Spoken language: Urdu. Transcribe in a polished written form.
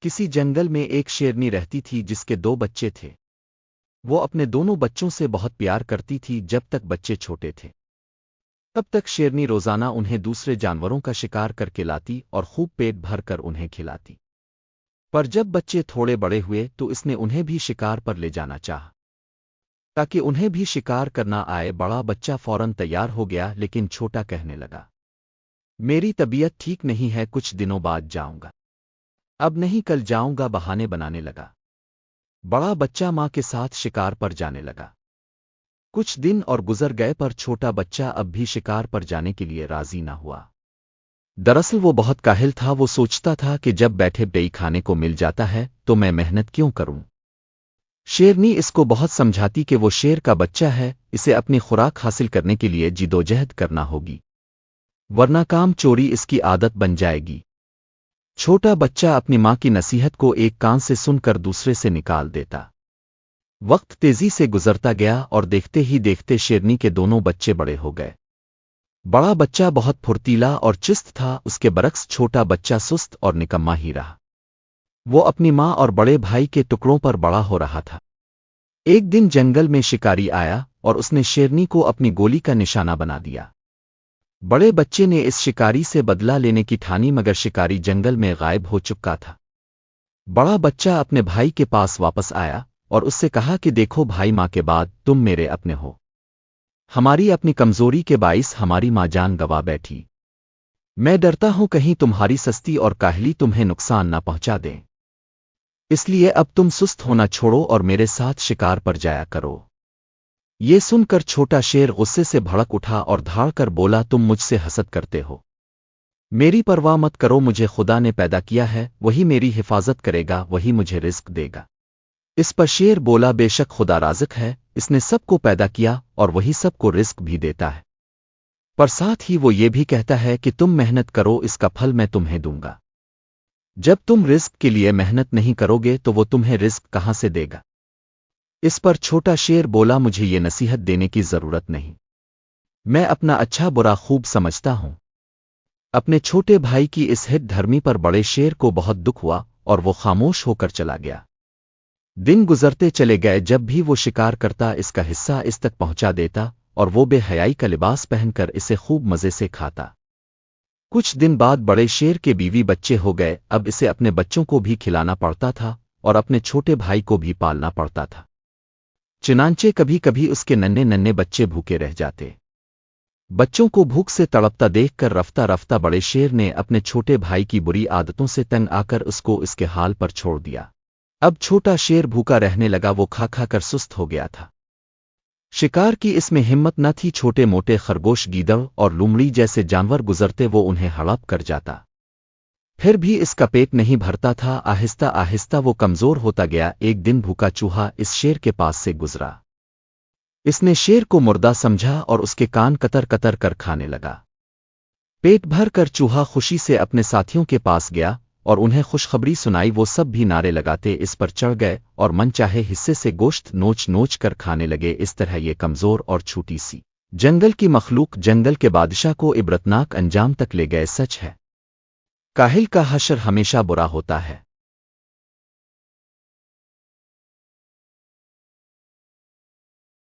کسی جنگل میں ایک شیرنی رہتی تھی جس کے 2 بچے تھے۔ وہ اپنے دونوں بچوں سے بہت پیار کرتی تھی جب تک بچے چھوٹے تھے۔ تب تک شیرنی روزانہ انہیں دوسرے جانوروں کا شکار کر کے لاتی اور خوب پیٹ بھر کر انہیں کھلاتی۔ پر جب بچے تھوڑے بڑے ہوئے تو اس نے انہیں بھی شکار پر لے جانا چاہا تاکہ انہیں بھی شکار کرنا آئے۔ بڑا بچہ فوراً تیار ہو گیا، لیکن چھوٹا کہنے لگا، میری طبیعت ٹھیک نہیں ہے، کچھ دنوں بعد جاؤں گا، اب نہیں کل جاؤں گا، بہانے بنانے لگا۔ بڑا بچہ ماں کے ساتھ شکار پر جانے لگا۔ کچھ دن اور گزر گئے پر چھوٹا بچہ اب بھی شکار پر جانے کے لیے راضی نہ ہوا۔ دراصل وہ بہت کاہل تھا، وہ سوچتا تھا کہ جب بیٹھے بیٹھے کھانے کو مل جاتا ہے تو میں محنت کیوں کروں۔ شیرنی اس کو بہت سمجھاتی کہ وہ شیر کا بچہ ہے، اسے اپنی خوراک حاصل کرنے کے لیے جدوجہد کرنا ہوگی، ورنہ کام چوری اس کی عادت بن جائے گی۔ چھوٹا بچہ اپنی ماں کی نصیحت کو ایک کان سے سن کر دوسرے سے نکال دیتا۔ وقت تیزی سے گزرتا گیا اور دیکھتے ہی دیکھتے شیرنی کے دونوں بچے بڑے ہو گئے۔ بڑا بچہ بہت پھرتیلا اور چست تھا، اس کے برعکس چھوٹا بچہ سست اور نکما ہی رہا۔ وہ اپنی ماں اور بڑے بھائی کے ٹکڑوں پر بڑا ہو رہا تھا۔ ایک دن جنگل میں شکاری آیا اور اس نے شیرنی کو اپنی گولی کا نشانہ بنا دیا۔ بڑے بچے نے اس شکاری سے بدلہ لینے کی ٹھانی، مگر شکاری جنگل میں غائب ہو چکا تھا۔ بڑا بچہ اپنے بھائی کے پاس واپس آیا اور اس سے کہا کہ دیکھو بھائی، ماں کے بعد تم میرے اپنے ہو، ہماری اپنی کمزوری کے باعث ہماری ماں جان گوا بیٹھی۔ میں ڈرتا ہوں کہیں تمہاری سستی اور کاہلی تمہیں نقصان نہ پہنچا دیں، اس لیے اب تم سست ہونا چھوڑو اور میرے ساتھ شکار پر جایا کرو۔ یہ سن کر چھوٹا شیر غصے سے بھڑک اٹھا اور دھاڑ کر بولا، تم مجھ سے حسد کرتے ہو، میری پرواہ مت کرو، مجھے خدا نے پیدا کیا ہے، وہی میری حفاظت کرے گا، وہی مجھے رزق دے گا۔ اس پر شیر بولا، بے شک خدا رازق ہے، اس نے سب کو پیدا کیا اور وہی سب کو رزق بھی دیتا ہے، پر ساتھ ہی وہ یہ بھی کہتا ہے کہ تم محنت کرو، اس کا پھل میں تمہیں دوں گا۔ جب تم رزق کے لیے محنت نہیں کرو گے تو وہ تمہیں رزق کہاں سے دے گا؟ اس پر چھوٹا شیر بولا، مجھے یہ نصیحت دینے کی ضرورت نہیں، میں اپنا اچھا برا خوب سمجھتا ہوں۔ اپنے چھوٹے بھائی کی اس ہٹ دھرمی پر بڑے شیر کو بہت دکھ ہوا اور وہ خاموش ہو کر چلا گیا۔ دن گزرتے چلے گئے، جب بھی وہ شکار کرتا اس کا حصہ اس تک پہنچا دیتا اور وہ بے حیائی کا لباس پہن کر اسے خوب مزے سے کھاتا۔ کچھ دن بعد بڑے شیر کے بیوی بچے ہو گئے، اب اسے اپنے بچوں کو بھی کھلانا پڑتا تھا اور اپنے چھوٹے بھائی کو بھی پالنا پڑتا تھا، چنانچہ کبھی کبھی اس کے ننھے ننھے بچے بھوکے رہ جاتے۔ بچوں کو بھوک سے تڑپتا دیکھ کر رفتہ رفتہ بڑے شیر نے اپنے چھوٹے بھائی کی بری عادتوں سے تنگ آ کر اس کو اس کے حال پر چھوڑ دیا۔ اب چھوٹا شیر بھوکا رہنے لگا، وہ کھا کھا کر سست ہو گیا تھا۔ شکار کی اس میں ہمت نہ تھی، چھوٹے موٹے خرگوش، گیدڑ اور لومڑی جیسے جانور گزرتے وہ انہیں ہڑپ کر جاتا، پھر بھی اس کا پیٹ نہیں بھرتا تھا۔ آہستہ آہستہ وہ کمزور ہوتا گیا۔ ایک دن بھوکا چوہا اس شیر کے پاس سے گزرا، اس نے شیر کو مردہ سمجھا اور اس کے کان کتر کتر کر کھانے لگا۔ پیٹ بھر کر چوہا خوشی سے اپنے ساتھیوں کے پاس گیا اور انہیں خوشخبری سنائی۔ وہ سب بھی نعرے لگاتے اس پر چڑھ گئے اور من چاہے حصے سے گوشت نوچ نوچ کر کھانے لگے۔ اس طرح یہ کمزور اور چھوٹی سی جنگل کی مخلوق جنگل کے بادشاہ کو عبرتناک انجام تک لے گئے۔ سچ ہے، کاہل کا حشر ہمیشہ برا ہوتا ہے۔